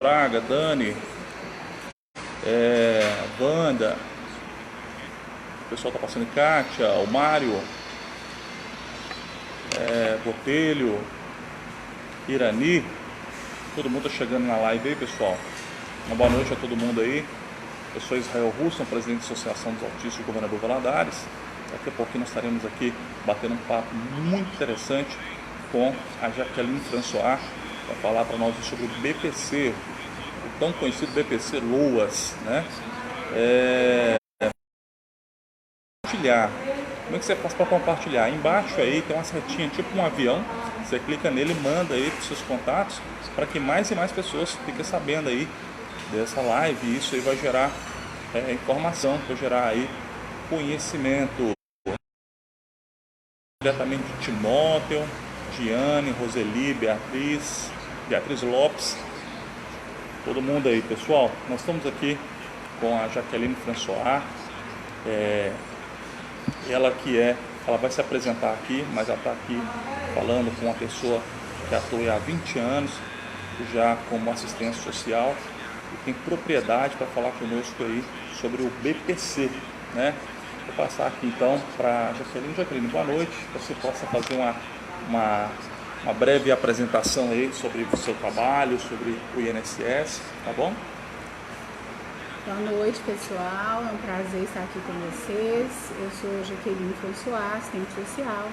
Braga, Dani, Wanda, o pessoal tá passando, Kátia, o Mário, Botelho, Irani, todo mundo tá chegando na live aí, pessoal. Uma boa noite a todo mundo aí. Eu sou Israel Russo, presidente da Associação dos Autistas do Governador Valadares. Daqui a pouquinho nós estaremos aqui batendo um papo muito interessante com a Jaqueline François para falar para nós sobre o BPC, o tão conhecido BPC LOAS, né? Compartilhar. Como é que você faz para compartilhar? Embaixo aí tem uma setinha, tipo um avião. Você clica nele e manda aí para os seus contatos para que mais e mais pessoas fiquem sabendo aí dessa live. E isso aí vai gerar informação, vai gerar aí conhecimento. Diretamente de Timóteo, Diane, Roseli, Beatriz Lopes, todo mundo aí, pessoal. Nós estamos aqui com a Jaqueline François. Ela vai se apresentar aqui, mas ela está aqui falando com uma pessoa que atua há 20 anos, já como assistente social, e tem propriedade para falar conosco aí sobre o BPC, né? Vou passar aqui então para a Jaqueline. Jaqueline, boa noite, você possa fazer uma breve apresentação aí sobre o seu trabalho, sobre o INSS, tá bom? Boa noite, pessoal. É um prazer estar aqui com vocês. Eu sou Jaqueline François, assistente social.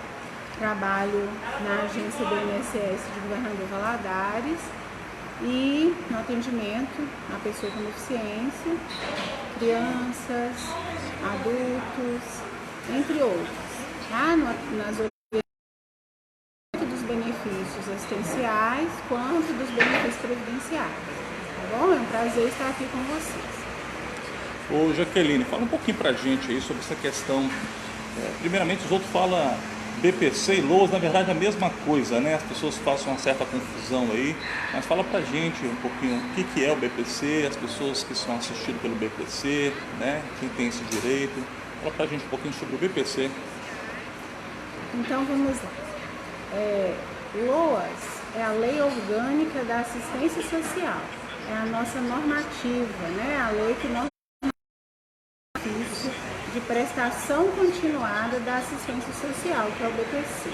Trabalho na agência do INSS de Governador Valadares e no atendimento a pessoa com deficiência, crianças, adultos, entre outros. Nas tanto dos benefícios assistenciais quanto dos benefícios previdenciários. Tá bom? É um prazer estar aqui com vocês. Ô Jaqueline, fala um pouquinho pra gente aí sobre essa questão. Primeiramente, os outros falam BPC e LOAS, na verdade é a mesma coisa, né? As pessoas fazem uma certa confusão aí, mas fala pra gente um pouquinho o que é o BPC, as pessoas que são assistidas pelo BPC, né? Quem tem esse direito. Fala pra gente um pouquinho sobre o BPC. Então vamos lá. LOAS é a Lei Orgânica da Assistência Social, é a nossa normativa, né? A lei que nós de prestação continuada da assistência social, que é o BPC.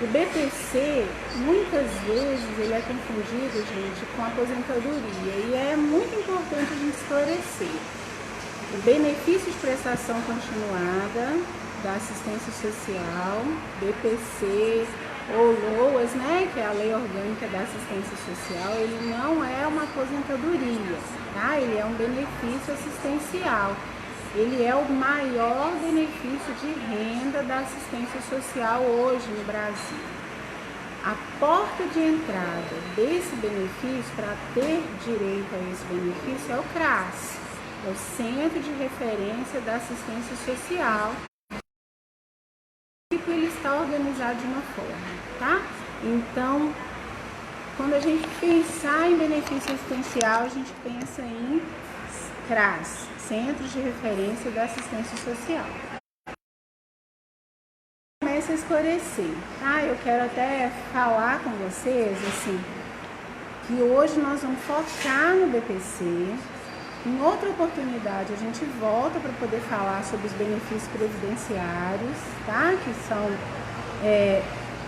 O BPC, muitas vezes, ele é confundido, gente, com aposentadoria, e é muito importante a gente esclarecer. O benefício de prestação continuada da assistência social, BPC ou LOAS, né, que é a Lei Orgânica da Assistência Social, ele não é uma aposentadoria, tá? Ele é um benefício assistencial. Ele é o maior benefício de renda da assistência social hoje no Brasil. A porta de entrada desse benefício, para ter direito a esse benefício, é o CRAS, é o Centro de Referência da Assistência Social. Ele está organizado de uma forma, tá? Então, quando a gente pensar em benefício assistencial, a gente pensa em CRAS, Centros de Referência da Assistência Social. Começa a esclarecer, tá? Eu quero até falar com vocês, assim, que hoje nós vamos focar no BPC. Em outra oportunidade, a gente volta para poder falar sobre os benefícios previdenciários, tá? Que são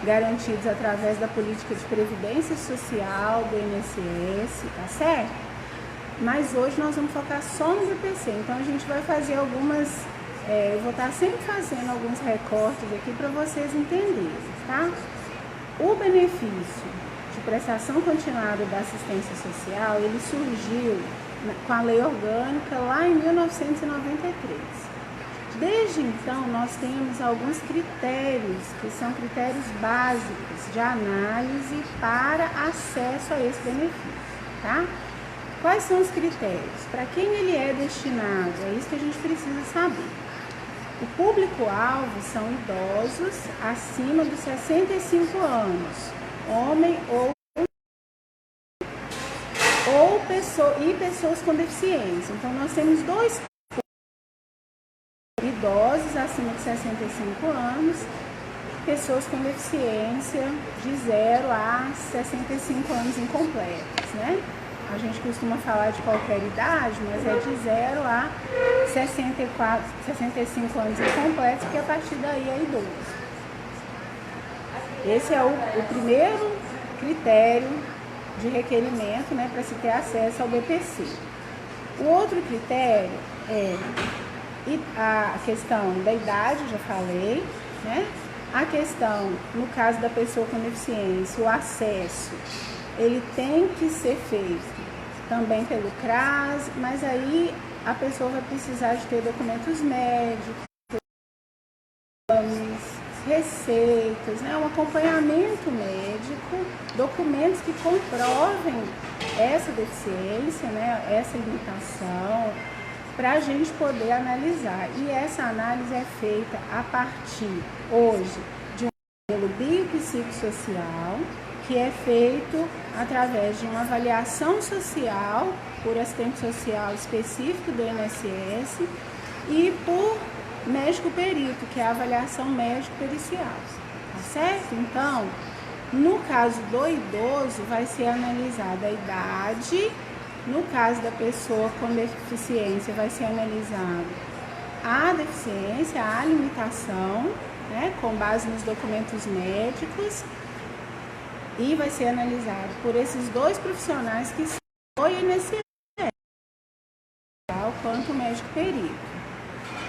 garantidos através da política de previdência social do INSS, tá certo? Mas hoje nós vamos focar só no BPC, então a gente vai fazer algumas, eu vou estar sempre fazendo alguns recortes aqui para vocês entenderem, tá? O benefício de prestação continuada da assistência social, ele surgiu com a Lei Orgânica lá em 1993. Desde então, nós temos alguns critérios, que são critérios básicos de análise para acesso a esse benefício, tá? Quais são os critérios? Para quem ele é destinado? É isso que a gente precisa saber. O público-alvo são idosos acima dos 65 anos, homem e pessoas com deficiência. Então, nós temos dois idosos acima de 65 anos, pessoas com deficiência de 0 a 65 anos incompletos, né? a gente costuma falar de qualquer idade, mas é de 0 a 65 anos incompletos, porque a partir daí é idoso. Esse é o primeiro critério de requerimento, né, para se ter acesso ao BPC. O outro critério é a questão da idade, já falei, né? A questão, no caso da pessoa com deficiência, o acesso, ele tem que ser feito também pelo CRAS, mas aí a pessoa vai precisar de ter documentos médicos, exames, receitas, né? Um acompanhamento médico, documentos que comprovem essa deficiência, né? Essa limitação, para a gente poder analisar. E essa análise é feita a partir, hoje, de um modelo biopsicossocial, que é feito através de uma avaliação social por assistente social específico do INSS e por médico perito, que é a avaliação médico-pericial, tá certo? Então, no caso do idoso, vai ser analisada a idade. No caso da pessoa com deficiência, vai ser analisado a deficiência, a limitação, né, com base nos documentos médicos, e vai ser analisado por esses dois profissionais que são o INSS, quanto o médico perito.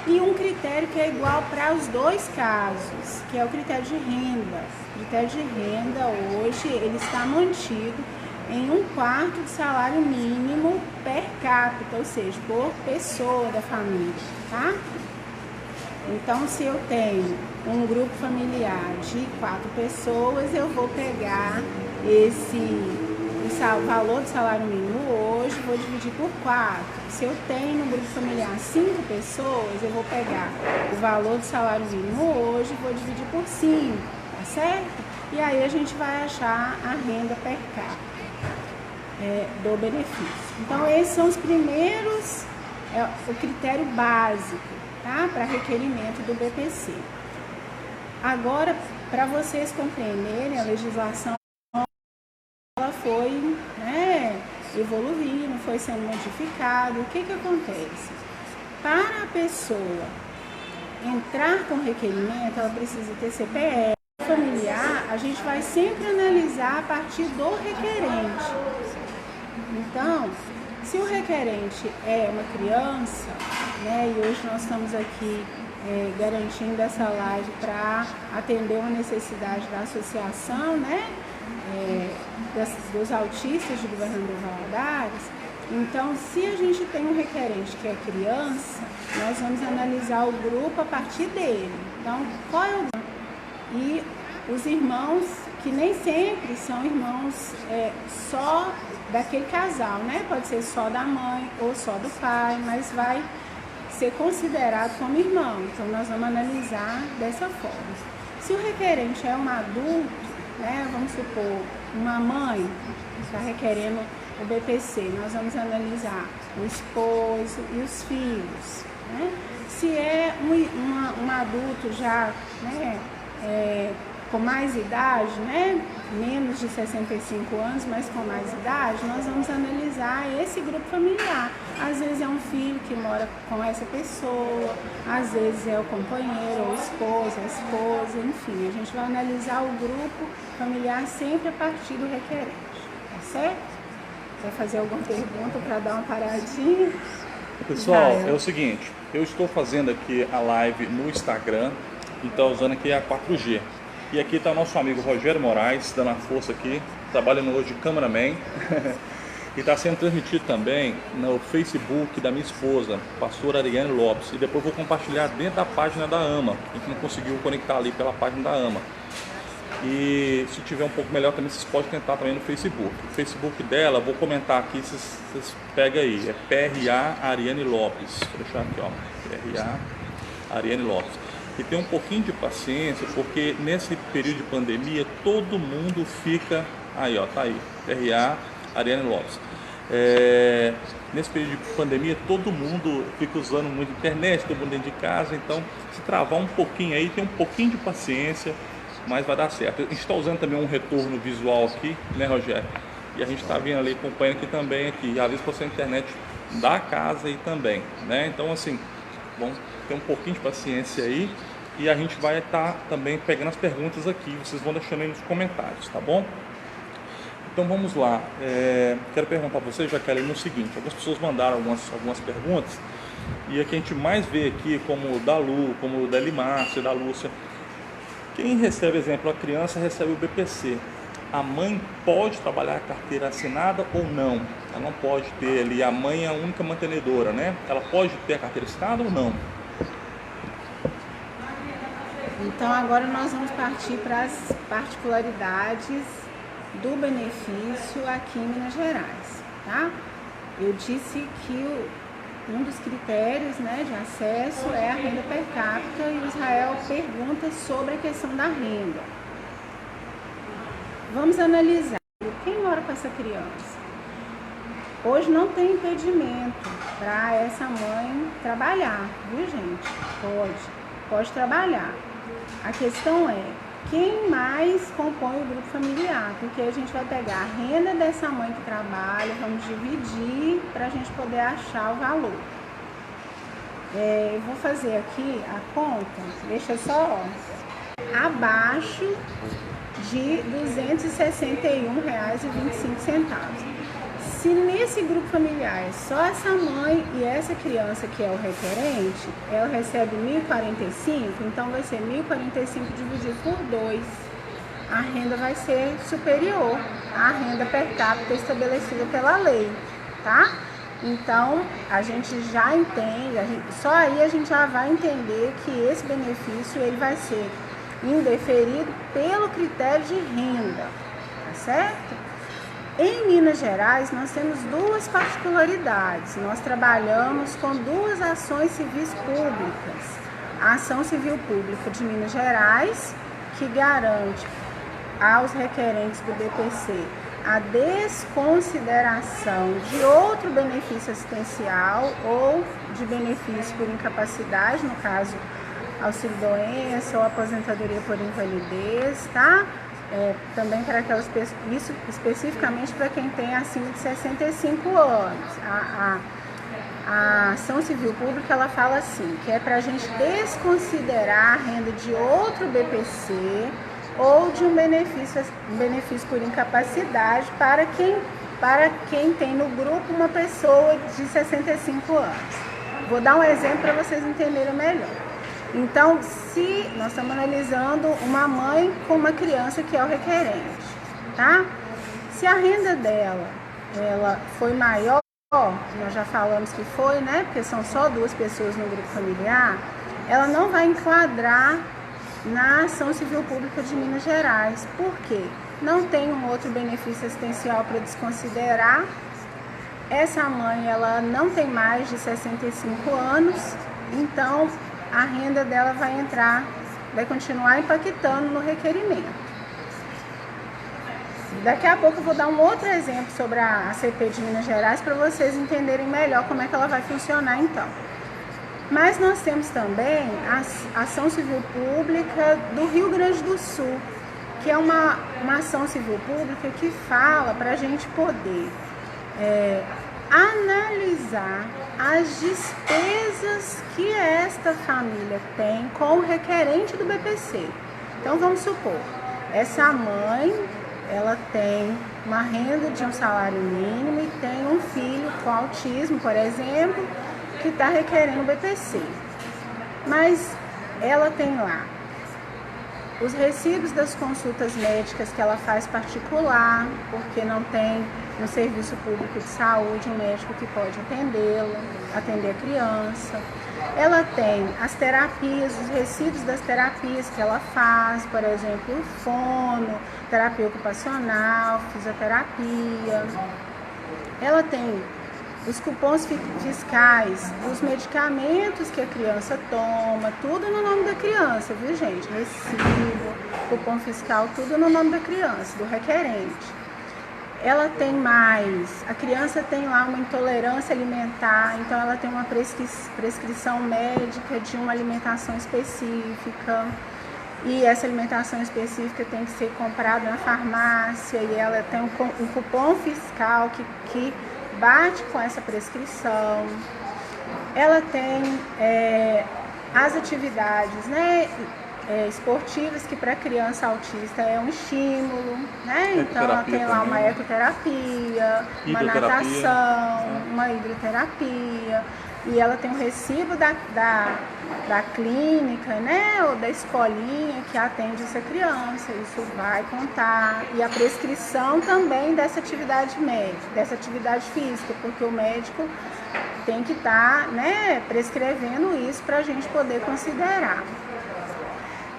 E um critério que é igual para os dois casos, que é o critério de renda. O critério de renda hoje ele está mantido em 1/4 do salário mínimo per capita, ou seja, por pessoa da família, tá? Então, se eu tenho um grupo familiar de 4 pessoas, eu vou pegar o valor do salário mínimo hoje, vou dividir por 4. Se eu tenho no grupo familiar 5 pessoas, eu vou pegar o valor do salário mínimo hoje, vou dividir por 5, tá certo? E aí a gente vai achar a renda per capita do benefício. Então, esses são os primeiros, o critério básico, tá? Para requerimento do BPC. Agora, para vocês compreenderem, a legislação ela foi, né, evoluindo, foi sendo modificada. O que acontece? Para a pessoa entrar com requerimento, ela precisa ter CPF. Familiar, a gente vai sempre analisar a partir do requerente. Então, se o requerente é uma criança, né, e hoje nós estamos aqui garantindo essa live para atender uma necessidade da associação, né, dos autistas de Governador Valadares. Então, se a gente tem um requerente que é criança, nós vamos analisar o grupo a partir dele. Então, qual é o grupo? E os irmãos, que nem sempre são irmãos só daquele casal, né? Pode ser só da mãe ou só do pai, mas vai ser considerado como irmão. Então, nós vamos analisar dessa forma. Se o requerente é um adulto, né? Vamos supor, uma mãe que está requerendo o BPC, nós vamos analisar o esposo e os filhos, né? Se é um adulto já, né, com mais idade, né, menos de 65 anos, mas com mais idade, nós vamos analisar esse grupo familiar. Às vezes é um filho que mora com essa pessoa, às vezes é o companheiro, ou a esposa, enfim. A gente vai analisar o grupo familiar sempre a partir do requerente, tá certo? Vai fazer alguma pergunta para dar uma paradinha? Pessoal, é o seguinte, eu estou fazendo aqui a live no Instagram, então usando aqui a 4G. E aqui está o nosso amigo Rogério Moraes, dando a força aqui, trabalhando hoje de cameraman. E está sendo transmitido também no Facebook da minha esposa, pastora Ariane Lopes. E depois vou compartilhar dentro da página da AMA, a gente não conseguiu conectar ali pela página da AMA. E se tiver um pouco melhor também, vocês podem tentar também no Facebook. O Facebook dela, vou comentar aqui, vocês pegam aí, é PRA Ariane Lopes. Vou deixar aqui, ó, PRA Ariane Lopes. E tem um pouquinho de paciência, porque nesse período de pandemia, todo mundo fica... Aí, ó, tá aí, PRA Ariane Lopes. Nesse período de pandemia, todo mundo fica usando muito internet, todo mundo dentro de casa, então se travar um pouquinho aí, tem um pouquinho de paciência, mas vai dar certo. A gente está usando também um retorno visual aqui, né, Rogério? E a gente está vindo ali, acompanhando aqui também, aqui, às vezes pela internet da casa aí também, né? Então, assim, vamos ter um pouquinho de paciência aí e a gente vai estar também pegando as perguntas aqui, vocês vão deixando aí nos comentários, tá bom? Então vamos lá, quero perguntar a vocês, Jaqueline, o seguinte: algumas pessoas mandaram algumas perguntas e a que a gente mais vê aqui, como o da Lu, como o da Elimácia, da Lúcia, quem recebe, exemplo, a criança recebe o BPC, a mãe pode trabalhar a carteira assinada ou não? Ela não pode ter ali, a mãe é a única mantenedora, né? Ela pode ter a carteira assinada ou não? Então agora nós vamos partir para as particularidades do benefício aqui em Minas Gerais, tá? Eu disse que um dos critérios, né, de acesso é a renda per capita e o Israel pergunta sobre a questão da renda. Vamos analisar. Quem mora com essa criança? Hoje não tem impedimento para essa mãe trabalhar, viu, gente? Pode trabalhar. A questão é quem mais compõe o grupo familiar, porque a gente vai pegar a renda dessa mãe que trabalha, vamos dividir para a gente poder achar o valor. Eu vou fazer aqui a conta, deixa só abaixo de R$ 261,25. Se nesse grupo familiar é só essa mãe e essa criança que é o requerente, ela recebe 1.045, então vai ser 1.045 dividido por 2. A renda vai ser superior à renda per capita estabelecida pela lei, tá? Então, a gente já entende, só aí a gente já vai entender que esse benefício ele vai ser indeferido pelo critério de renda, tá certo? Em Minas Gerais, nós temos duas particularidades. Nós trabalhamos com duas ações civis públicas. A Ação Civil Pública de Minas Gerais, que garante aos requerentes do BPC a desconsideração de outro benefício assistencial ou de benefício por incapacidade, no caso, auxílio-doença ou aposentadoria por invalidez, tá? Também para aquelas pessoas, isso especificamente para quem tem acima de 65 anos. A Ação Civil Pública, ela fala assim, que é para a gente desconsiderar a renda de outro BPC ou de um benefício por incapacidade para quem tem no grupo uma pessoa de 65 anos. Vou dar um exemplo para vocês entenderem melhor. Então, se nós estamos analisando uma mãe com uma criança que é o requerente, tá? Se a renda dela, ela foi maior, nós já falamos que foi, né? Porque são só duas pessoas no grupo familiar, ela não vai enquadrar na Ação Civil Pública de Minas Gerais. Por quê? Não tem um outro benefício assistencial para desconsiderar. Essa mãe, ela não tem mais de 65 anos, então a renda dela vai continuar impactando no requerimento. Daqui a pouco eu vou dar um outro exemplo sobre a ACP de Minas Gerais para vocês entenderem melhor como é que ela vai funcionar então. Mas nós temos também a Ação Civil Pública do Rio Grande do Sul, que é uma ação civil pública que fala para a gente poder analisar as despesas que esta família tem com o requerente do BPC. Então vamos supor, essa mãe, ela tem uma renda de um salário mínimo e tem um filho com autismo, por exemplo, que está requerendo o BPC. Mas ela tem lá os recibos das consultas médicas que ela faz particular, porque não tem no serviço público de saúde um médico que pode atender a criança. Ela tem as terapias, os recibos das terapias que ela faz, por exemplo, fono, terapia ocupacional, fisioterapia. Ela tem os cupons fiscais dos medicamentos que a criança toma, tudo no nome da criança, viu, gente? Recibo, cupom fiscal, tudo no nome da criança, do requerente. Ela tem mais, a criança tem lá uma intolerância alimentar, então ela tem uma prescrição médica de uma alimentação específica. e essa alimentação específica tem que ser comprada na farmácia e ela tem um cupom fiscal que bate com essa prescrição. Ela tem as atividades, né, esportivas, que para criança autista é um estímulo, né? Então ela tem lá uma ecoterapia, uma natação, uma hidroterapia, e ela tem um recibo da clínica, né, ou da escolinha que atende essa criança, isso vai contar, e a prescrição também dessa atividade médica, dessa atividade física, porque o médico tem que estar, né, prescrevendo isso para a gente poder considerar.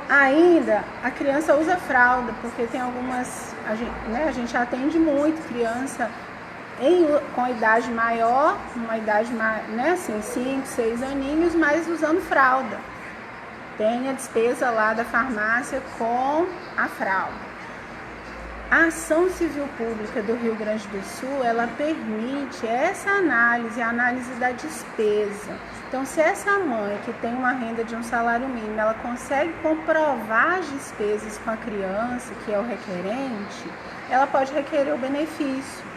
Ainda, a criança usa fralda, porque tem algumas, a gente atende muito criança com idade maior, uma idade, né, assim, 5, 6 aninhos, mas usando fralda. Tem a despesa lá da farmácia com a fralda. A Ação Civil Pública do Rio Grande do Sul, ela permite essa análise, a análise da despesa. Então, se essa mãe que tem uma renda de um salário mínimo, ela consegue comprovar as despesas com a criança, que é o requerente, ela pode requerer o benefício.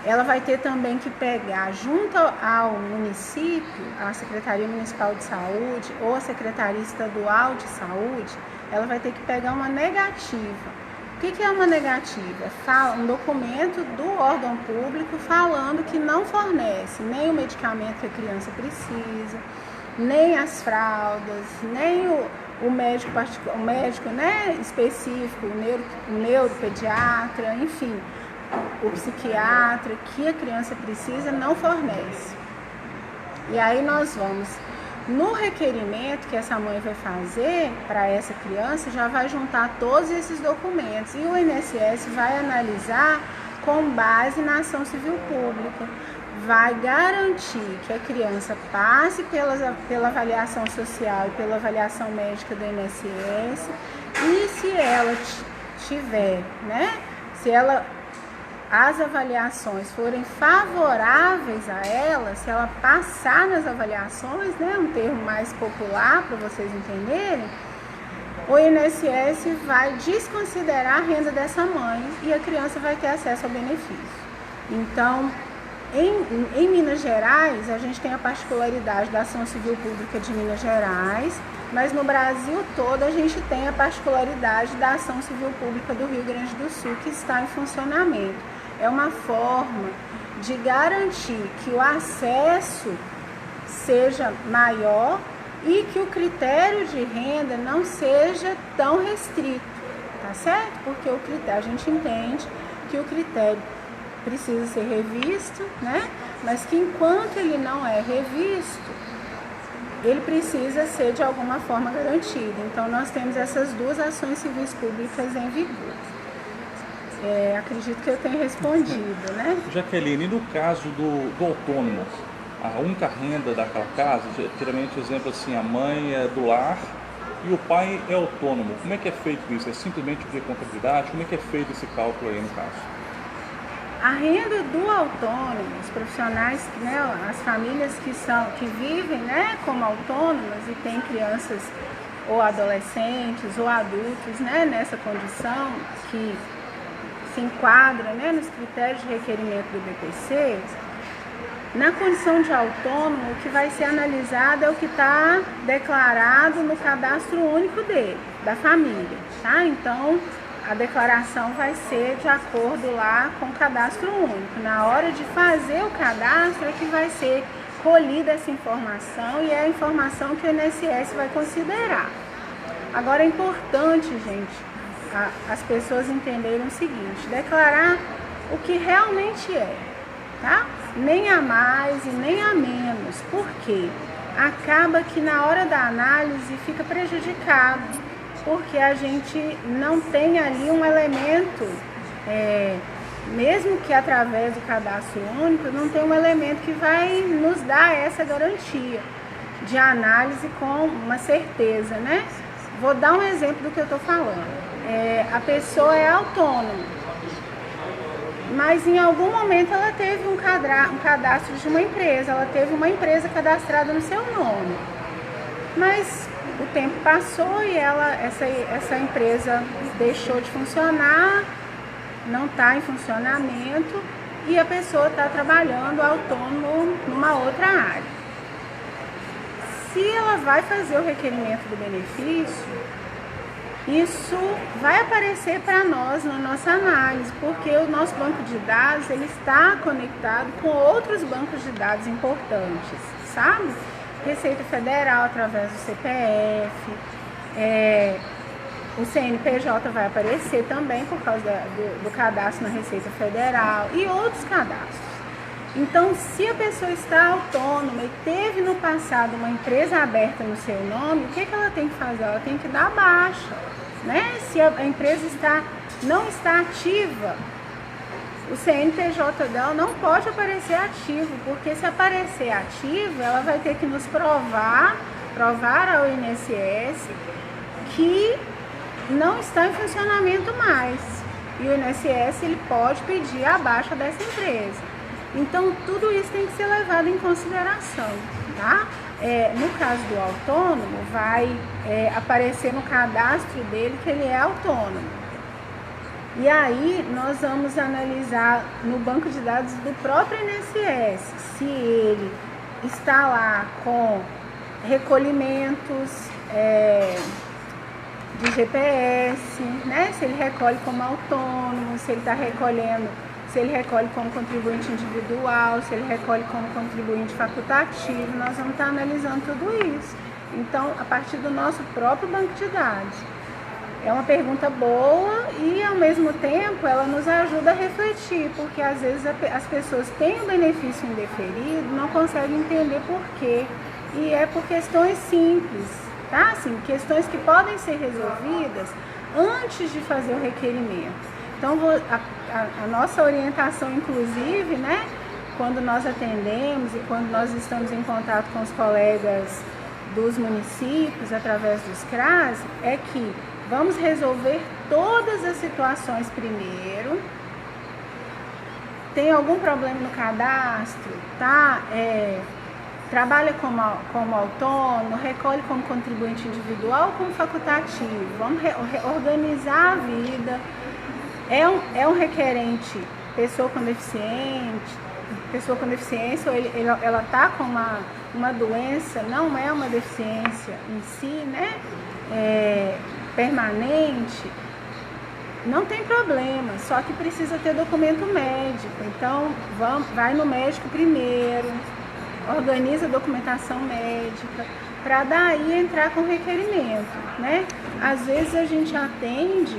Ela vai ter também que pegar junto ao município, a Secretaria Municipal de Saúde ou a Secretaria Estadual de Saúde, ela vai ter que pegar uma negativa. O que é uma negativa? Um documento do órgão público falando que não fornece nem o medicamento que a criança precisa, nem as fraldas, nem o médico, né, específico, o neuropediatra, enfim, o psiquiatra que a criança precisa não fornece. E aí nós vamos, no requerimento que essa mãe vai fazer para essa criança, já vai juntar todos esses documentos e o INSS vai analisar com base na ação civil pública. Vai garantir que a criança passe pela avaliação social e pela avaliação médica do INSS, e se ela tiver, né, as avaliações forem favoráveis a ela, se ela passar nas avaliações, né, um termo mais popular para vocês entenderem, o INSS vai desconsiderar a renda dessa mãe e a criança vai ter acesso ao benefício. Então, em Minas Gerais, a gente tem a particularidade da Ação Civil Pública de Minas Gerais, mas no Brasil todo a gente tem a particularidade da Ação Civil Pública do Rio Grande do Sul, que está em funcionamento. É uma forma de garantir que o acesso seja maior e que o critério de renda não seja tão restrito, tá certo? Porque a gente entende que o critério precisa ser revisto, né? Mas que enquanto ele não é revisto, ele precisa ser de alguma forma garantido. Então nós temos essas duas ações civis públicas em vigor. Acredito que eu tenha respondido, né? Jaqueline, no caso do autônomo, a única renda daquela casa, geralmente, exemplo assim, a mãe é do lar e o pai é autônomo. Como é que é feito isso? É simplesmente via contabilidade? Como é que é feito esse cálculo aí no caso? A renda do autônomo, os profissionais, né, as famílias que vivem, né, como autônomas e têm crianças ou adolescentes ou adultos, né, nessa condição que se enquadra, né, nos critérios de requerimento do BPC, na condição de autônomo, o que vai ser analisado é o que está declarado no cadastro único dele, da família, tá? Então, a declaração vai ser de acordo lá com o cadastro único. Na hora de fazer o cadastro é que vai ser colhida essa informação e é a informação que o INSS vai considerar. Agora é importante, gente, as pessoas entenderem o seguinte: declarar o que realmente é, tá? Nem a mais e nem a menos, porque acaba que na hora da análise fica prejudicado, porque a gente não tem ali um elemento, mesmo que através do cadastro único, não tem um elemento que vai nos dar essa garantia de análise com uma certeza, né? Vou dar um exemplo do que eu estou falando. A pessoa é autônoma, mas em algum momento ela teve um cadastro de uma empresa, ela teve uma empresa cadastrada no seu nome. Mas o tempo passou e essa empresa deixou de funcionar, não está em funcionamento e a pessoa está trabalhando autônomo numa outra área. Se ela vai fazer o requerimento do benefício, isso vai aparecer para nós na nossa análise, porque o nosso banco de dados ele está conectado com outros bancos de dados importantes, sabe? Receita Federal através do CPF, o CNPJ vai aparecer também por causa do cadastro na Receita Federal e outros cadastros. Então, se a pessoa está autônoma e teve no passado uma empresa aberta no seu nome, o que ela tem que fazer? Ela tem que dar baixa, né? Se a empresa não está ativa, o CNPJ dela não pode aparecer ativo, porque se aparecer ativo, ela vai ter que nos provar ao INSS que não está em funcionamento mais. E o INSS ele pode pedir a baixa dessa empresa. Então, tudo isso tem que ser levado em consideração, tá? No caso do autônomo, vai aparecer no cadastro dele que ele é autônomo. E aí, nós vamos analisar no banco de dados do próprio INSS se ele está lá com recolhimentos de GPS, né? Se ele recolhe como autônomo, se ele está recolhendo, se ele recolhe como contribuinte individual, se ele recolhe como contribuinte facultativo, nós vamos estar analisando tudo isso. Então, a partir do nosso próprio banco de dados. É uma pergunta boa e, ao mesmo tempo, ela nos ajuda a refletir, porque às vezes as pessoas têm o benefício indeferido, não conseguem entender por quê. E é por questões simples, tá? Assim, questões que podem ser resolvidas antes de fazer o requerimento. Então, a nossa orientação, inclusive, né, quando nós atendemos e quando nós estamos em contato com os colegas dos municípios, através dos CRAS, é que vamos resolver todas as situações primeiro. Tem algum problema no cadastro, tá? Trabalha como autônomo, recolhe como contribuinte individual ou como facultativo. Vamos organizar a vida. É um requerente pessoa com deficiência, ou ela está com uma doença, não é uma deficiência em si, né? Permanente, não tem problema, só que precisa ter documento médico. Então, vai no médico primeiro, organiza a documentação médica, para daí entrar com requerimento, né? Às vezes a gente atende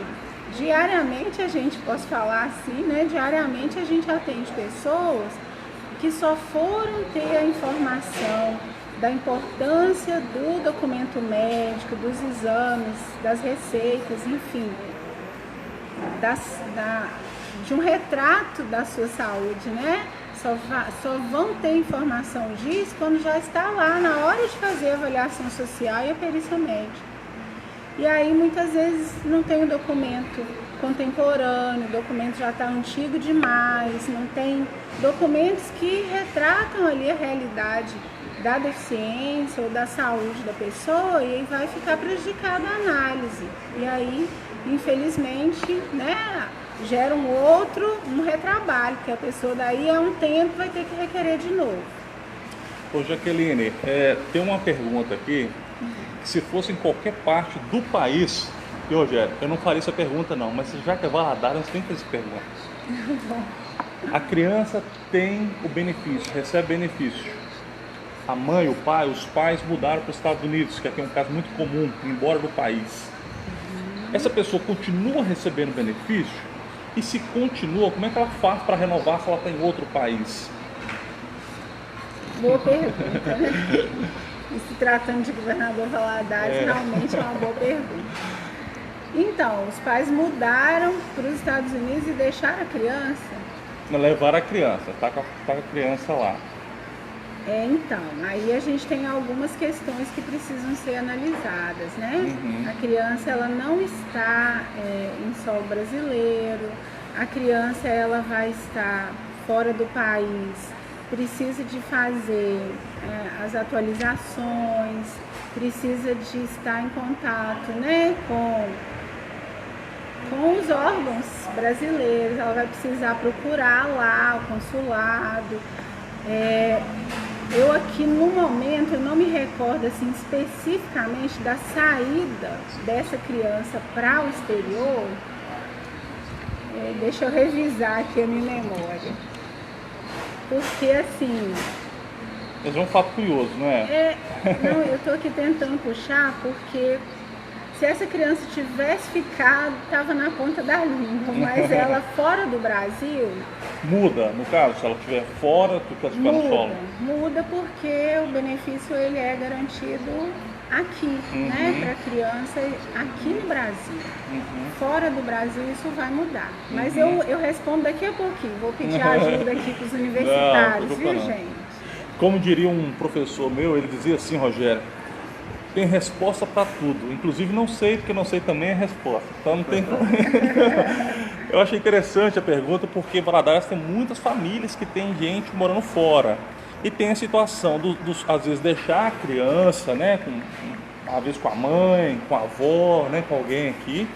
diariamente, posso falar assim, né? Diariamente a gente atende pessoas que só foram ter a informação da importância do documento médico, dos exames, das receitas, enfim, de um retrato da sua saúde, né? Só vão ter informação disso quando já está lá na hora de fazer a avaliação social e a perícia médica. E aí muitas vezes não tem o documento contemporâneo, o documento já está antigo demais, não tem documentos que retratam ali a realidade da deficiência ou da saúde da pessoa, e aí vai ficar prejudicada a análise. E aí, infelizmente, né, gera um retrabalho, porque a pessoa daí a um tempo vai ter que requerer de novo. Ô Jaqueline, tem uma pergunta aqui, que se fosse em qualquer parte do país, e Rogério, eu não faria essa pergunta não, mas já que é Valadares, nós temos que fazer perguntas. A criança tem o benefício, recebe benefício. A mãe, o pai, os pais mudaram para os Estados Unidos, que aqui é um caso muito comum, embora do país. Essa pessoa continua recebendo benefício? E se continua, como é que ela faz para renovar se ela está em outro país? Boa pergunta, né? E se tratando de governador Valadares, realmente é uma boa pergunta. Então, os pais mudaram para os Estados Unidos e deixaram a criança? Levaram a criança, tá com a criança lá. Então, aí a gente tem algumas questões que precisam ser analisadas, né? Uhum. A criança, ela não está em solo brasileiro, a criança, ela vai estar fora do país, precisa de fazer as atualizações, precisa de estar em contato, né, com os órgãos brasileiros, ela vai precisar procurar lá o consulado. Eu aqui no momento eu não me recordo assim especificamente da saída dessa criança para o exterior. Deixa eu revisar aqui a minha memória, porque assim... Mas é um fato curioso, não é? Não, eu estou aqui tentando puxar porque se essa criança tivesse ficado, estava na ponta da língua, mas ela fora do Brasil... Muda, no caso, se ela estiver fora, tu quer ficar no solo? Muda porque o benefício ele é garantido aqui, né, para a criança aqui no Brasil. Fora do Brasil isso vai mudar. Mas eu respondo daqui a pouquinho, vou pedir ajuda aqui para os universitários, viu, gente? Como diria um professor meu, ele dizia assim, Rogério, tem resposta para tudo. Inclusive não sei, porque não sei também a resposta. Então não tem Eu achei interessante a pergunta, porque Valadares tem muitas famílias que tem gente morando fora. E tem a situação dos às vezes deixar a criança, né, às vezes com a mãe, com a avó, né, com alguém aqui.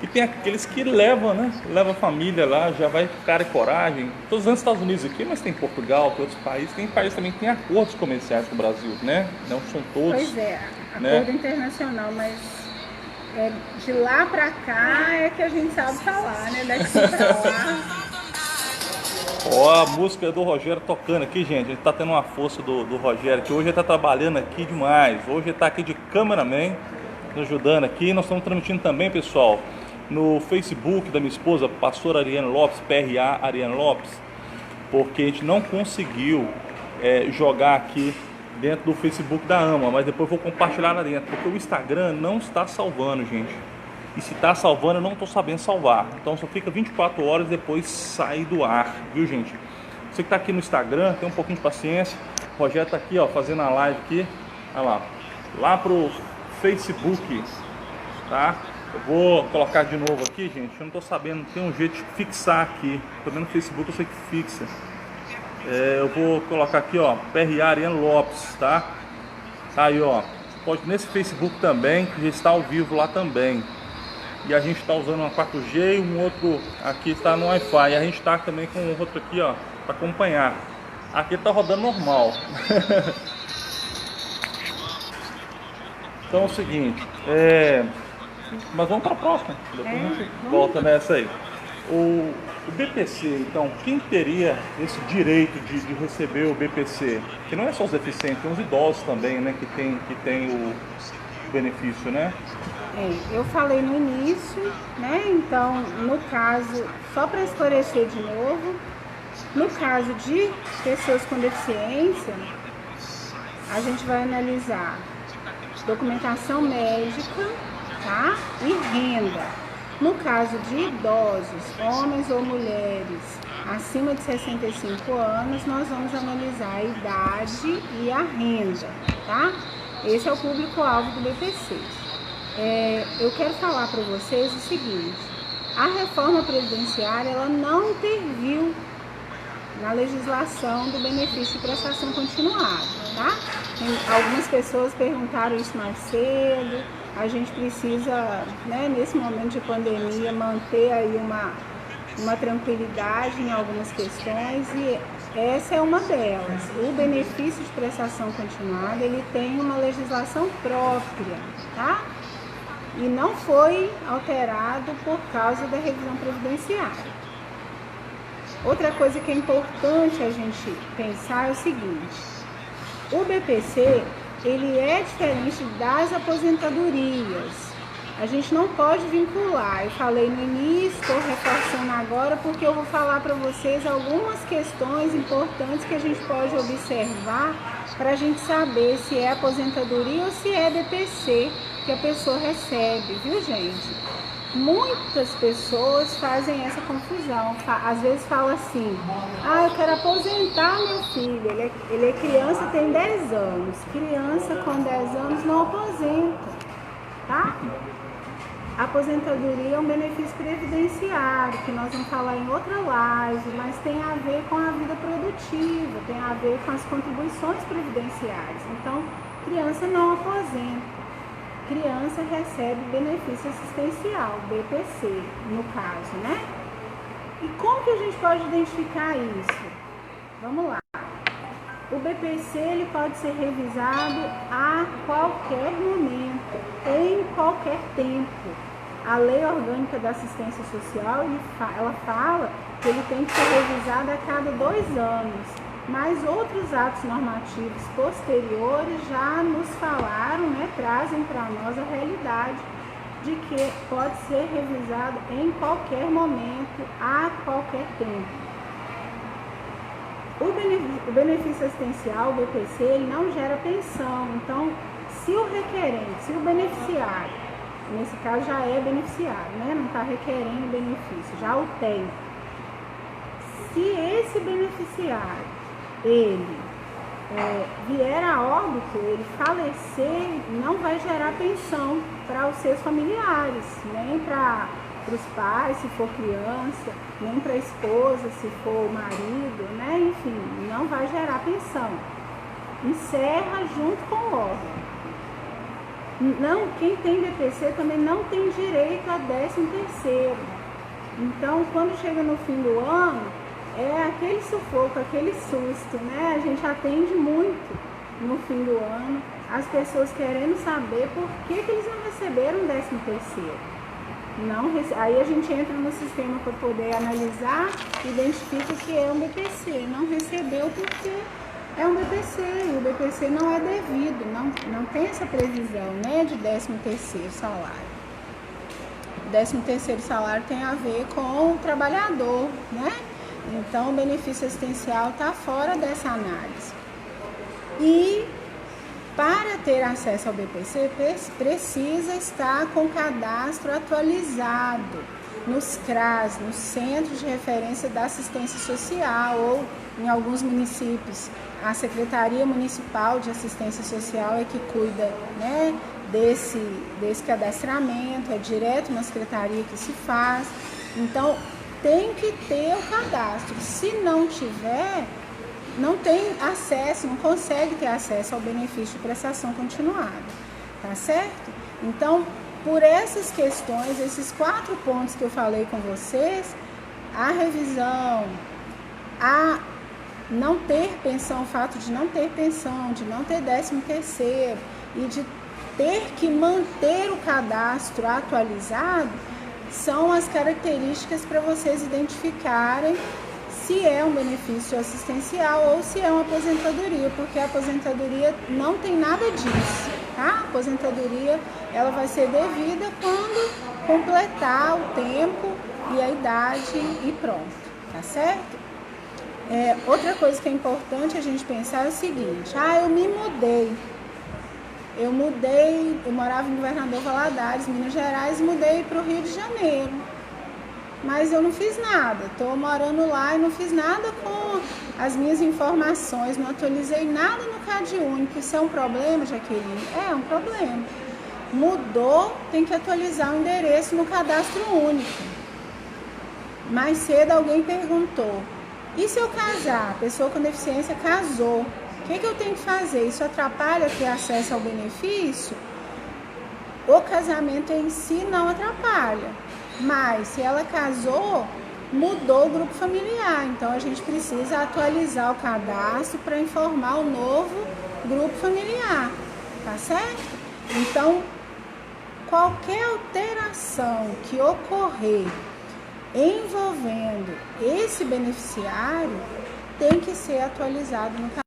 E tem aqueles que levam, né? Leva a família lá, já vai com cara e coragem. Estou usando os Estados Unidos aqui, mas tem Portugal, tem outros países. Tem países também que tem acordos comerciais com o Brasil, né? Não são todos. Pois é, acordo internacional, mas de lá pra cá é que a gente sabe falar, né? Daqui pra lá. Ó, a música do Rogério tocando aqui, gente. A gente tá tendo uma força do Rogério, que hoje ele tá trabalhando aqui demais. Hoje ele tá aqui de cameraman, nos ajudando aqui. Nós estamos transmitindo também, pessoal, no Facebook da minha esposa, pastora Ariane Lopes, PRA Ariane Lopes, porque a gente não conseguiu jogar aqui dentro do Facebook da AMA, mas depois eu vou compartilhar lá dentro, porque o Instagram não está salvando, gente. E se está salvando, eu não estou sabendo salvar. Então só fica 24 horas e depois sai do ar, viu, gente? Você que está aqui no Instagram, tem um pouquinho de paciência. O Rogério está aqui, ó, fazendo a live aqui. Olha lá pro Facebook, tá? Eu vou colocar de novo aqui, gente. Eu não estou sabendo, tem um jeito de fixar aqui. Também no Facebook eu sei que fixa. Eu vou colocar aqui, ó, PRA Ariane Lopes, tá? Tá aí, ó. Pode nesse Facebook também, que já está ao vivo lá também. E a gente está usando uma 4G e um outro aqui está no Wi-Fi. E a gente está também com o outro aqui, ó, para acompanhar. Aqui está rodando normal. Então é o seguinte, mas vamos para a próxima. Depois a gente volta nessa aí. O BPC, então, quem teria esse direito de receber o BPC? Que não é só os deficientes, tem os idosos também, né, que tem o benefício, né? Eu falei no início, né? Então, no caso, só para esclarecer de novo, no caso de pessoas com deficiência, a gente vai analisar documentação médica, tá? E renda. No caso de idosos, homens ou mulheres acima de 65 anos, nós vamos analisar a idade e a renda, tá? Esse é o público-alvo do BPC. Eu quero falar para vocês o seguinte: a reforma previdenciária ela não interviu na legislação do benefício de prestação continuada, tá? Algumas pessoas perguntaram isso mais cedo. A gente precisa, né, nesse momento de pandemia, manter aí uma tranquilidade em algumas questões e essa é uma delas. O benefício de prestação continuada, ele tem uma legislação própria, tá? E não foi alterado por causa da revisão previdenciária. Outra coisa que é importante a gente pensar é o seguinte: o BPC, ele é diferente das aposentadorias. A gente não pode vincular. Eu falei no início, estou reforçando agora, porque eu vou falar para vocês algumas questões importantes que a gente pode observar para a gente saber se é aposentadoria ou se é BPC que a pessoa recebe, viu, gente? Muitas pessoas fazem essa confusão. Às vezes fala assim: eu quero aposentar meu filho, ele é criança, tem 10 anos. Criança com 10 anos não aposenta, tá? A aposentadoria é um benefício previdenciário, que nós vamos falar em outra live, mas tem a ver com a vida produtiva, tem a ver com as contribuições previdenciárias. Então, criança não aposenta, criança recebe benefício assistencial, BPC, no caso, né? E como que a gente pode identificar isso? Vamos lá. O BPC ele pode ser revisado a qualquer momento, em qualquer tempo. A Lei Orgânica da Assistência Social, ela fala que ele tem que ser revisado a cada 2 anos. Mas outros atos normativos posteriores já nos falaram, né, trazem para nós a realidade de que pode ser revisado em qualquer momento, a qualquer tempo. O benefício assistencial, o BPC, ele não gera pensão. Então, se o requerente, se o beneficiário, nesse caso já é beneficiário, né? Não está requerendo benefício, já o tem. Se esse beneficiário, ele vier a óbito, ele falecer, não vai gerar pensão para os seus familiares, nem para os pais, se for criança, nem para a esposa, se for marido, né? Enfim, não vai gerar pensão. Encerra junto com o órgão. Não, quem tem BPC também não tem direito a 13º. Então, quando chega no fim do ano, é aquele sufoco, aquele susto, né? A gente atende muito no fim do ano, as pessoas querendo saber por que eles não receberam 13º. Aí a gente entra no sistema para poder analisar, identifica o que é um BPC. Não recebeu porque é um BPC, e o BPC não é devido, não tem essa previsão, né, de 13º salário. O 13º salário tem a ver com o trabalhador, né? Então o benefício assistencial está fora dessa análise. E para ter acesso ao BPC, precisa estar com o cadastro atualizado nos CRAS, nos Centros de Referência da Assistência Social, ou em alguns municípios, a Secretaria Municipal de Assistência Social é que cuida, né, desse cadastramento, é direto na secretaria que se faz. Então, tem que ter o cadastro. Se não tiver, não tem acesso, não consegue ter acesso ao benefício de prestação continuada, tá certo? Então, por essas questões, esses 4 pontos que eu falei com vocês, a revisão, a não ter pensão, o fato de não ter pensão, de não ter 13º e de ter que manter o cadastro atualizado, são as características para vocês identificarem se é um benefício assistencial ou se é uma aposentadoria, porque a aposentadoria não tem nada disso, tá? A aposentadoria, ela vai ser devida quando completar o tempo e a idade e pronto, tá certo? Outra coisa que é importante a gente pensar é o seguinte: eu me mudei. Eu morava em Governador Valadares, Minas Gerais, e mudei para o Rio de Janeiro. Mas eu não fiz nada, estou morando lá e não fiz nada com as minhas informações, não atualizei nada no CadÚnico. Isso é um problema, Jaqueline? É um problema. Mudou, tem que atualizar o endereço no cadastro único. Mais cedo alguém perguntou: e se eu casar? A pessoa com deficiência casou. O que eu tenho que fazer? Isso atrapalha ter acesso ao benefício? O casamento em si não atrapalha, mas se ela casou, mudou o grupo familiar. Então a gente precisa atualizar o cadastro para informar o novo grupo familiar, tá certo? Então, qualquer alteração que ocorrer envolvendo esse beneficiário tem que ser atualizado no cadastro.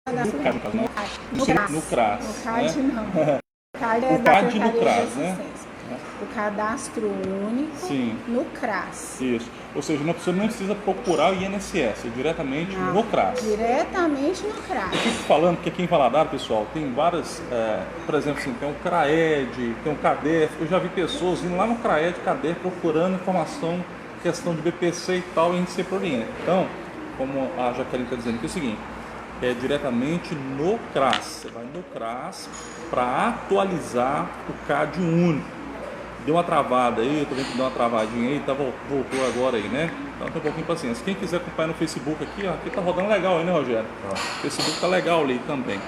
No CRAS. No CAD, né? não. O CAD é O da CAD no Secretaria CRAS, de né? Assistência. O cadastro único. Sim. No CRAS. Isso. Ou seja, a pessoa não precisa procurar o INSS, é diretamente no CRAS. Diretamente no CRAS. Eu fico falando que aqui em Valadares, pessoal, tem várias, por exemplo, assim, tem o CRAED, tem o CADEF. Eu já vi pessoas indo lá no CRAED, CADEF, procurando informação, questão de BPC e tal, e a gente sempre orienta. Então, como a Jaqueline está dizendo aqui, é o seguinte: diretamente no CRAS. Você vai no CRAS para atualizar o CAD único. Deu uma travada aí, eu tô vendo que deu uma travadinha aí, voltou agora aí, né? Então tem um pouquinho de paciência. Quem quiser acompanhar no Facebook aqui, ó, aqui tá rodando legal aí, né, Rogério? O Facebook tá legal ali também.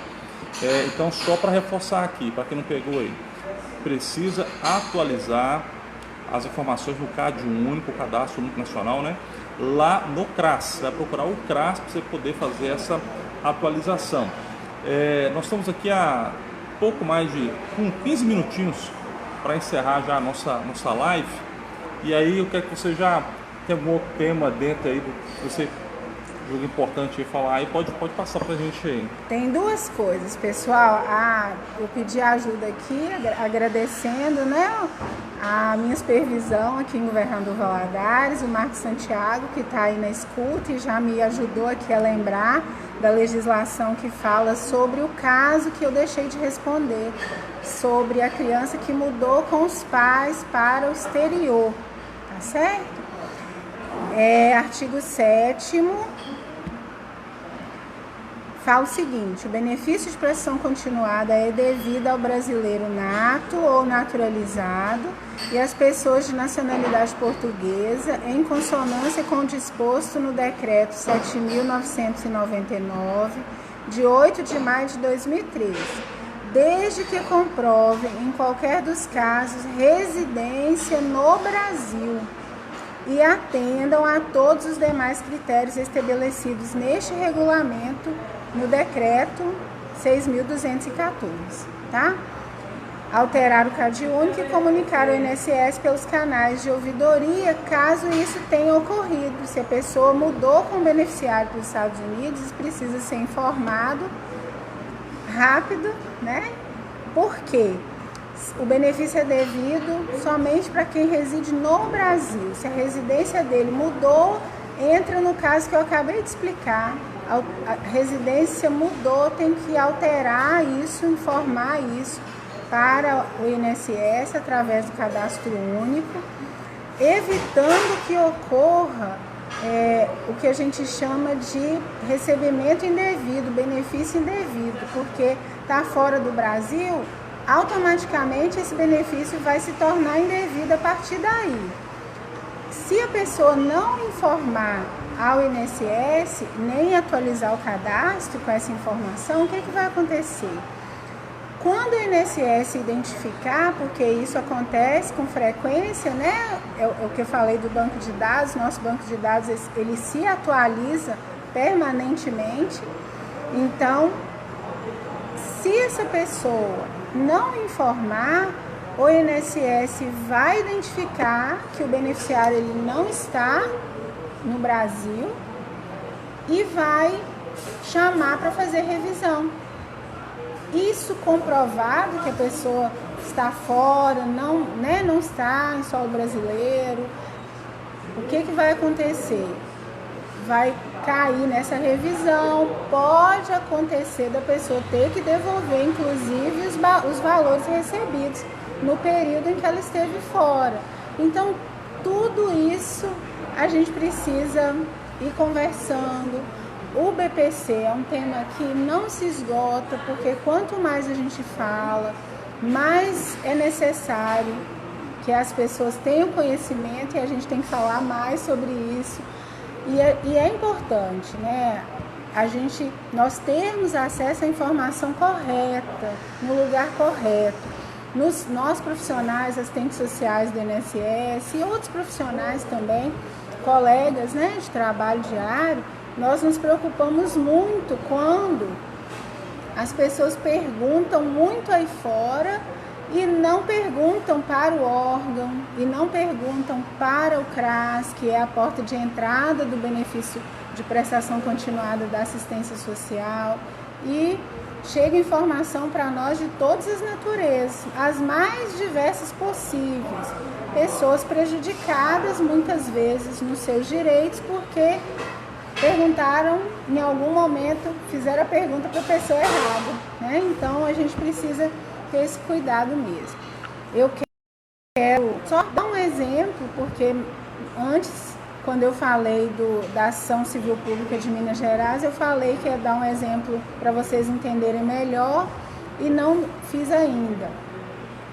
Então, só para reforçar aqui, para quem não pegou aí, precisa atualizar as informações do CAD único, o Cadastro Único Nacional, né? Lá no CRAS. Você vai procurar o CRAS para você poder fazer essa atualização. Nós estamos aqui há pouco mais de 15 minutinhos para encerrar já a nossa live. E aí eu quero que você já tenha algum outro tema dentro aí que você julga importante falar aí, pode passar para a gente aí. Tem duas coisas, pessoal. Eu pedi ajuda aqui, agradecendo, né, a minha supervisão aqui em Governador Valadares, o Marcos Santiago, que está aí na escuta e já me ajudou aqui a lembrar da legislação que fala sobre o caso que eu deixei de responder, sobre a criança que mudou com os pais para o exterior, tá certo? Artigo 7º fala o seguinte: o benefício de prestação continuada é devido ao brasileiro nato ou naturalizado e às pessoas de nacionalidade portuguesa, em consonância com o disposto no Decreto 7.999, de 8 de maio de 2013, desde que comprovem, em qualquer dos casos, residência no Brasil e atendam a todos os demais critérios estabelecidos neste regulamento no Decreto 6.214, tá? Alterar o CAD único e comunicar ao INSS pelos canais de ouvidoria, caso isso tenha ocorrido. Se a pessoa mudou com o beneficiário para os Estados Unidos, precisa ser informado rápido, né? Por quê? O benefício é devido somente para quem reside no Brasil. Se a residência dele mudou, entra no caso que eu acabei de explicar. A residência mudou, tem que alterar isso, informar isso para o INSS através do cadastro único, evitando que ocorra o que a gente chama de recebimento indevido, benefício indevido, porque está fora do Brasil, automaticamente esse benefício vai se tornar indevido a partir daí. Se a pessoa não informar ao INSS, nem atualizar o cadastro com essa informação, o que vai acontecer? Quando o INSS identificar, porque isso acontece com frequência, né? É o que eu falei do banco de dados, nosso banco de dados ele se atualiza permanentemente. Então, se essa pessoa não informar, o INSS vai identificar que o beneficiário ele não está no Brasil e vai chamar para fazer revisão. Isso comprovado que a pessoa está fora, não está em solo brasileiro, o que vai acontecer? Vai cair nessa revisão, pode acontecer da pessoa ter que devolver, inclusive, os valores recebidos no período em que ela esteve fora. Então, tudo isso a gente precisa ir conversando. O BPC é um tema que não se esgota, porque quanto mais a gente fala, mais é necessário que as pessoas tenham conhecimento e a gente tem que falar mais sobre isso. E é importante, né, nós termos acesso à informação correta, no lugar correto. Nós profissionais, assistentes sociais do INSS e outros profissionais também, colegas, né, de trabalho diário, nós nos preocupamos muito quando as pessoas perguntam muito aí fora e não perguntam para o órgão, e não perguntam para o CRAS, que é a porta de entrada do benefício de prestação continuada da assistência social, e chega informação para nós de todas as naturezas, as mais diversas possíveis. Pessoas prejudicadas muitas vezes nos seus direitos porque perguntaram em algum momento, fizeram a pergunta para a pessoa errada, né? Então a gente precisa ter esse cuidado mesmo. Eu quero só dar um exemplo, porque antes quando eu falei da Ação Civil Pública de Minas Gerais, eu falei que ia dar um exemplo para vocês entenderem melhor e não fiz ainda.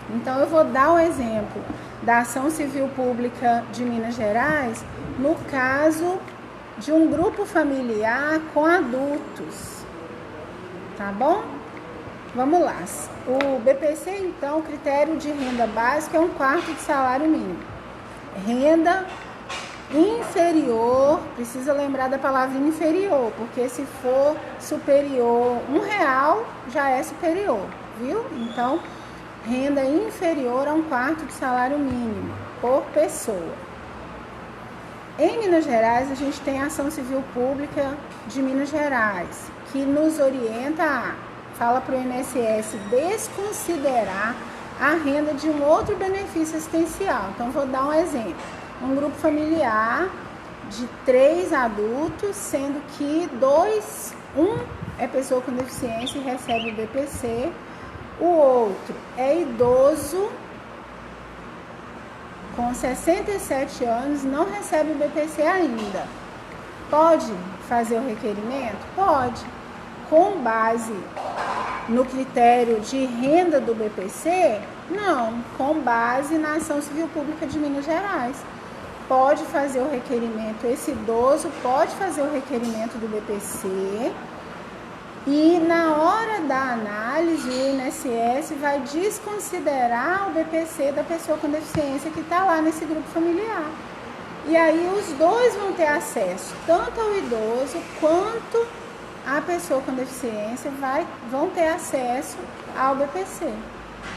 Então eu vou dar o exemplo da Ação Civil Pública de Minas Gerais no caso de um grupo familiar com adultos, tá bom? Vamos lá. O BPC, então, o critério de renda básica é 1/4 de salário mínimo. Renda inferior, precisa lembrar da palavra inferior, porque se for superior R$1 já é superior, viu? Então, renda inferior a 1/4 de salário mínimo por pessoa. Em Minas Gerais, a gente tem a Ação Civil Pública de Minas Gerais, que nos orienta fala para o INSS desconsiderar a renda de um outro benefício assistencial. Então, vou dar um exemplo. Um grupo familiar de 3 adultos, sendo que um é pessoa com deficiência e recebe o BPC, o outro é idoso com 67 anos, não recebe o BPC ainda. Pode fazer o requerimento? Pode. Com base no critério de renda do BPC? Não, com base na Ação Civil Pública de Minas Gerais. Pode fazer o requerimento, esse idoso pode fazer o requerimento do BPC e na hora da análise o INSS vai desconsiderar o BPC da pessoa com deficiência que está lá nesse grupo familiar. E aí os dois vão ter acesso, tanto ao idoso quanto a pessoa com deficiência vão ter acesso ao BPC,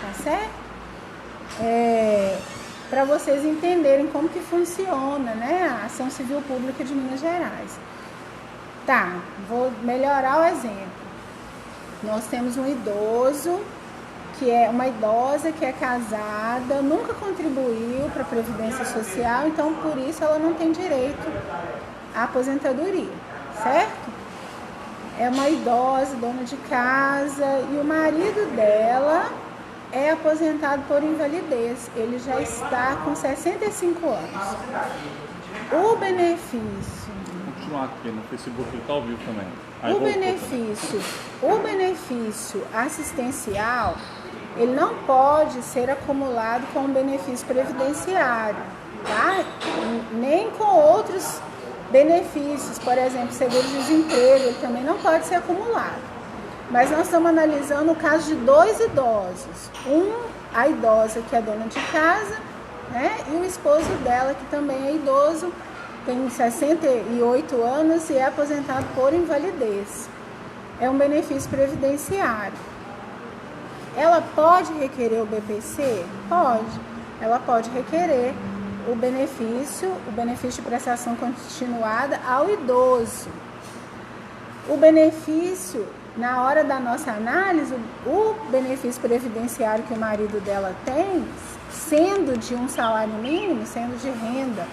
tá certo? Para vocês entenderem como que funciona, né, a Ação Civil Pública de Minas Gerais. Tá, vou melhorar o exemplo. Nós temos um idoso, que é uma idosa que é casada, nunca contribuiu para a Previdência Social, então por isso ela não tem direito à aposentadoria, certo? É uma idosa, dona de casa, e o marido dela é aposentado por invalidez. Ele já está com 65 anos. O benefício... Vou continuar aqui no Facebook, ele está ao vivo também. O benefício assistencial, ele não pode ser acumulado com o benefício previdenciário, tá? Nem com outros benefícios, por exemplo, seguro-desemprego, ele também não pode ser acumulado. Mas nós estamos analisando o caso de 2 idosos. A idosa que é dona de casa, né? E o esposo dela, que também é idoso, tem 68 anos e é aposentado por invalidez. É um benefício previdenciário. Ela pode requerer o BPC? Pode. Ela pode requerer o benefício de prestação continuada ao idoso. O benefício, na hora da nossa análise, o benefício previdenciário que o marido dela tem, sendo de um salário mínimo, sendo de renda,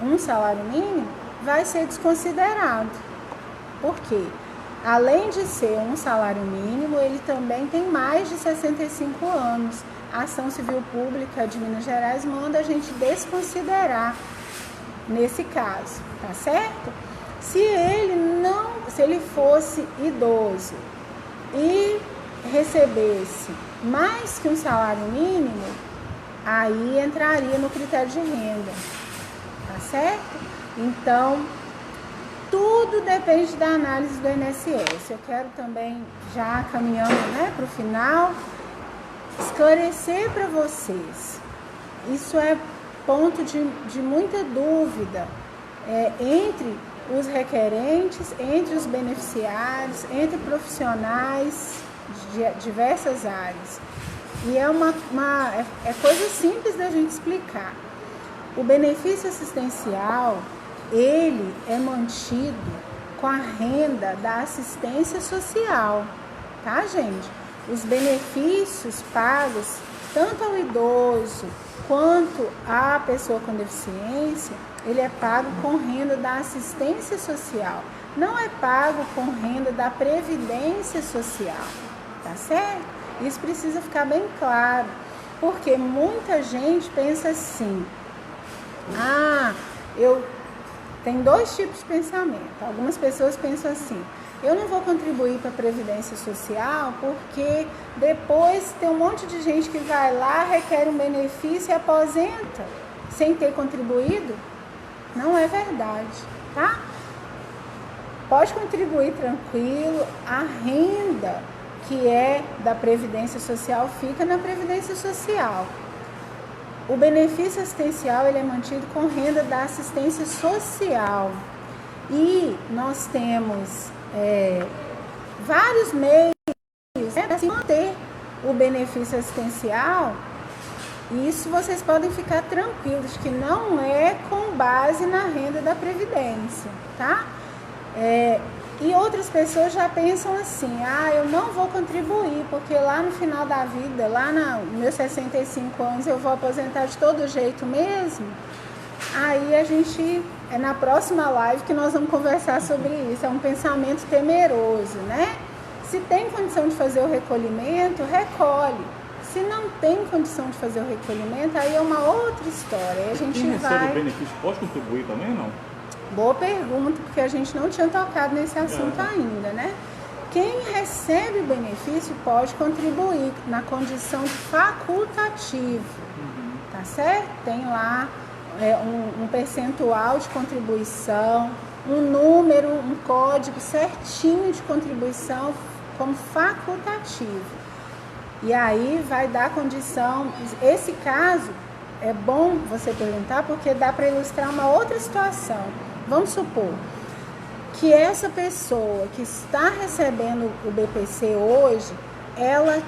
um salário mínimo, vai ser desconsiderado. Por quê? Além de ser um salário mínimo, ele também tem mais de 65 anos. A Ação Civil Pública de Minas Gerais manda a gente desconsiderar nesse caso, tá certo? Se ele fosse idoso e recebesse mais que um salário mínimo, aí entraria no critério de renda, tá certo? Então, tudo depende da análise do INSS. Eu quero também, já caminhando, né, para o final, esclarecer para vocês. Isso é ponto de muita dúvida entre os requerentes, entre os beneficiários, entre profissionais de diversas áreas. E é coisa simples da gente explicar. O benefício assistencial, ele é mantido com a renda da assistência social, tá, gente? Os benefícios pagos tanto ao idoso quanto à pessoa com deficiência, ele é pago com renda da assistência social, não é pago com renda da previdência social, tá certo? Isso precisa ficar bem claro, porque muita gente pensa assim: eu tem dois tipos de pensamento. Algumas pessoas pensam assim: eu não vou contribuir para a Previdência Social porque depois tem um monte de gente que vai lá, requer um benefício e aposenta sem ter contribuído. Não é verdade, tá? Pode contribuir tranquilo, a renda que é da Previdência Social fica na Previdência Social. O benefício assistencial ele é mantido com renda da assistência social. E nós temos vários meios, né, para se manter o benefício assistencial. E isso vocês podem ficar tranquilos, que não é com base na renda da Previdência, tá? E outras pessoas já pensam assim: eu não vou contribuir, porque lá no final da vida, lá nos meus 65 anos, eu vou aposentar de todo jeito mesmo. Aí a gente, na próxima live que nós vamos conversar sobre isso. É um pensamento temeroso, né? Se tem condição de fazer o recolhimento, recolhe. Se não tem condição de fazer o recolhimento, aí é uma outra história. Aí a gente quem vai... recebe o benefício pode contribuir também, não? Boa pergunta, porque a gente não tinha tocado nesse assunto ainda, né? Quem recebe o benefício pode contribuir na condição de facultativo, tá certo? Tem lá um percentual de contribuição, um número, um código certinho de contribuição como facultativo. E aí vai dar condição. Esse caso é bom você perguntar, porque dá para ilustrar uma outra situação. Vamos supor que essa pessoa que está recebendo o BPC hoje, ela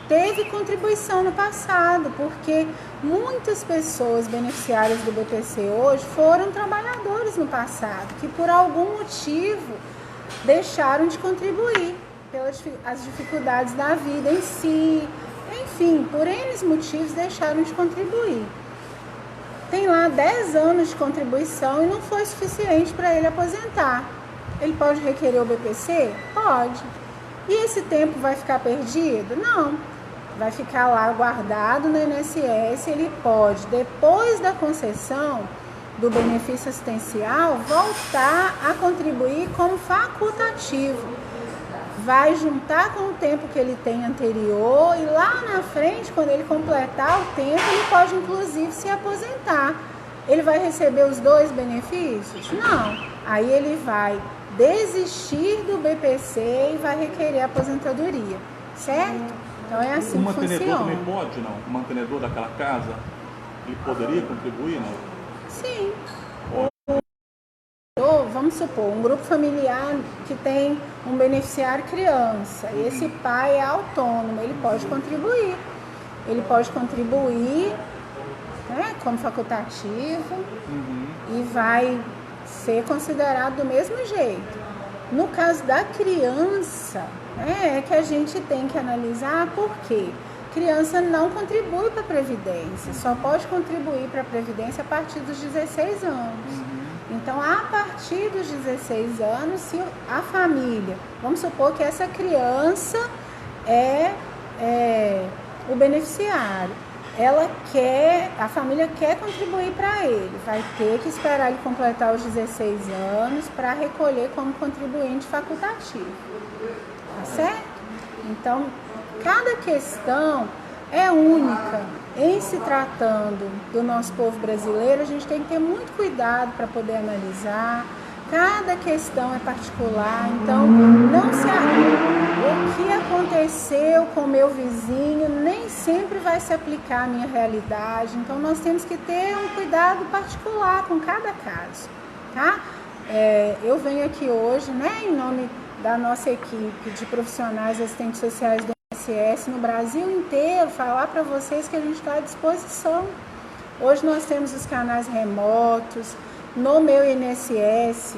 teve contribuição no passado, porque muitas pessoas beneficiárias do BPC hoje foram trabalhadores no passado, que por algum motivo deixaram de contribuir pelas as dificuldades da vida em si, enfim, por N motivos deixaram de contribuir. Tem lá 10 anos de contribuição e não foi suficiente para ele aposentar. Ele pode requerer o BPC? Pode. E esse tempo vai ficar perdido? Não. Vai ficar lá guardado no INSS. Ele pode, depois da concessão do benefício assistencial, voltar a contribuir como facultativo. Vai juntar com o tempo que ele tem anterior e lá na frente, quando ele completar o tempo, ele pode inclusive se aposentar. Ele vai receber os dois benefícios? Não. Aí ele vai desistir do BPC e vai requerer a aposentadoria, certo? Então é assim que funciona. O mantenedor também pode, não? O mantenedor daquela casa, ele poderia contribuir, não? Sim. Vamos supor, um grupo familiar que tem um beneficiário criança, e esse pai é autônomo, ele pode contribuir. Ele pode contribuir, né, como facultativo, e vai ser considerado do mesmo jeito. No caso da criança, é que a gente tem que analisar por quê. Criança não contribui para a Previdência, só pode contribuir para a Previdência a partir dos 16 anos. Então, a partir dos 16 anos, se a família, vamos supor que essa criança é o beneficiário, a família quer contribuir para ele, vai ter que esperar ele completar os 16 anos para recolher como contribuinte facultativo, tá certo? Então, cada questão é única. Em se tratando do nosso povo brasileiro, a gente tem que ter muito cuidado para poder analisar. Cada questão é particular, então não se o que aconteceu com o meu vizinho nem sempre vai se aplicar à minha realidade. Então nós temos que ter um cuidado particular com cada caso, tá? Eu venho aqui hoje, né, em nome da nossa equipe de profissionais assistentes sociais do INSS no Brasil inteiro, falar para vocês que a gente está à disposição. Hoje nós temos os canais remotos, no meu INSS,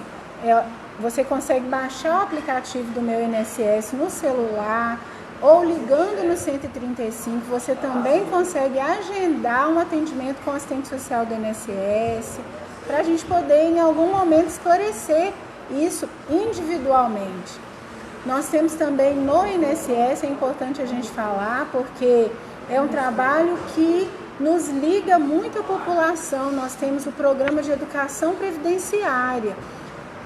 você consegue baixar o aplicativo do meu INSS no celular, ou ligando no 135, você também consegue agendar um atendimento com o assistente social do INSS, para a gente poder em algum momento esclarecer isso individualmente. Nós temos também no INSS, é importante a gente falar, porque é um trabalho que nos liga muito à população. Nós temos o programa de educação previdenciária,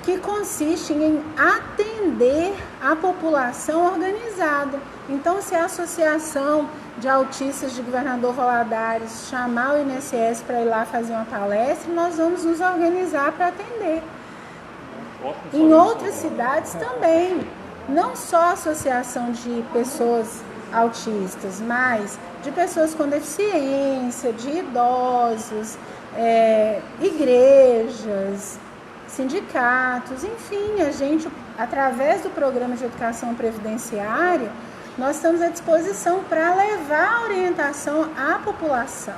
que consiste em atender a população organizada. Então, se a Associação de Autistas de Governador Valadares chamar o INSS para ir lá fazer uma palestra, nós vamos nos organizar para atender. Em outras cidades também, não só a associação de pessoas autistas, mas de pessoas com deficiência, de idosos, igrejas, sindicatos, enfim, a gente, através do programa de educação previdenciária, nós estamos à disposição para levar a orientação à população.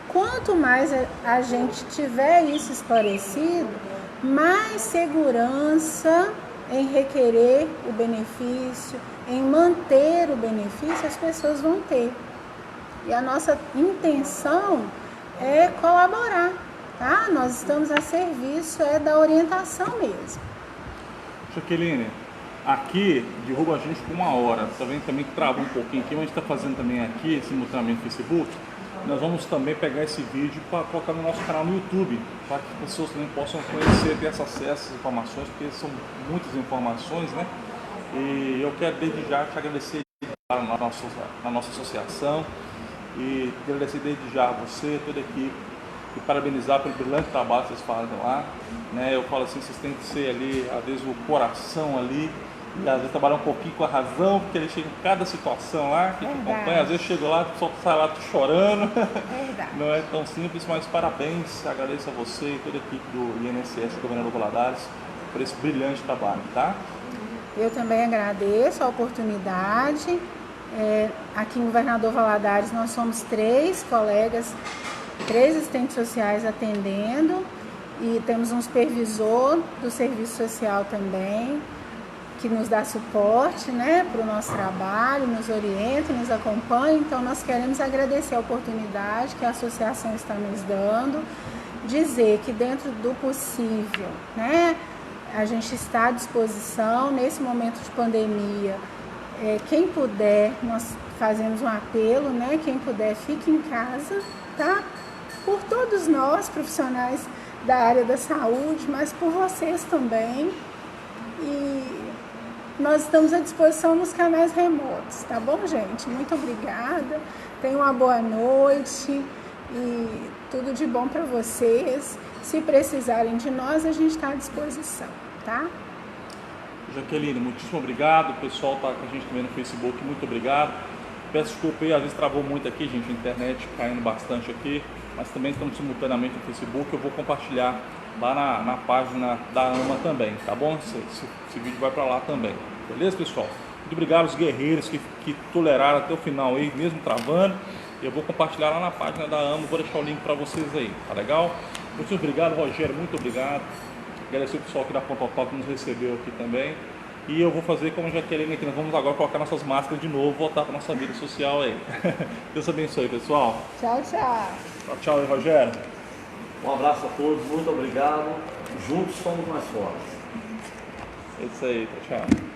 Quanto mais a gente tiver isso esclarecido, mais segurança em requerer o benefício, em manter o benefício, as pessoas vão ter. E a nossa intenção é colaborar, tá? Nós estamos a serviço da orientação mesmo. Jaqueline, aqui derruba a gente por 1 hora, tá vendo também que trava um pouquinho aqui, mas a gente está fazendo também aqui, simultaneamente no Facebook. Nós vamos também pegar esse vídeo para colocar no nosso canal no YouTube, para que as pessoas também possam conhecer, ter esse acesso a essas informações, porque são muitas informações, né? E eu quero desde já te agradecer na nossa associação e agradecer desde já a você, toda a equipe, e parabenizar pelo brilhante trabalho que vocês fazem lá, né? Eu falo assim, vocês têm que ser ali, às vezes, o coração ali, e às vezes trabalhar um pouquinho com a razão, porque ele chega em cada situação lá, que te acompanha, às vezes chega lá, o pessoal sai lá chorando, não é tão simples, mas parabéns, agradeço a você e toda a equipe do INSS, do Governador Valadares, por esse brilhante trabalho, tá? Eu também agradeço a oportunidade. Aqui em Governador Valadares nós somos 3 colegas, 3 assistentes sociais atendendo, e temos um supervisor do serviço social também, que nos dá suporte, né, para o nosso trabalho, nos orienta, nos acompanha. Então nós queremos agradecer a oportunidade que a associação está nos dando, dizer que dentro do possível, né, a gente está à disposição nesse momento de pandemia. Quem puder, nós fazemos um apelo, né, quem puder fique em casa, tá? Por todos nós, profissionais da área da saúde, mas por vocês também. E nós estamos à disposição nos canais remotos, tá bom, gente? Muito obrigada, tenham uma boa noite e tudo de bom para vocês. Se precisarem de nós, a gente está à disposição, tá? Jaqueline, muitíssimo obrigado. O pessoal está com a gente também no Facebook, muito obrigado. Peço desculpa aí, às vezes travou muito aqui, gente, a internet caindo bastante aqui, mas também estamos simultaneamente no Facebook. Eu vou compartilhar lá na página da AMA também, tá bom? Esse vídeo vai para lá também, beleza, pessoal? Muito obrigado aos guerreiros que toleraram até o final aí, mesmo travando. Eu vou compartilhar lá na página da AMA, vou deixar o link para vocês aí, tá legal? Muito obrigado, Rogério, muito obrigado. Agradecer o pessoal aqui da Pontopó que nos recebeu aqui também. E eu vou fazer como já querendo aqui, nós vamos agora colocar nossas máscaras de novo, voltar para nossa vida social aí. Deus abençoe, pessoal. Tchau, tchau. Tchau, tchau aí, Rogério. Um abraço a todos, muito obrigado. Juntos somos mais fortes. É isso aí, tchau, tchau.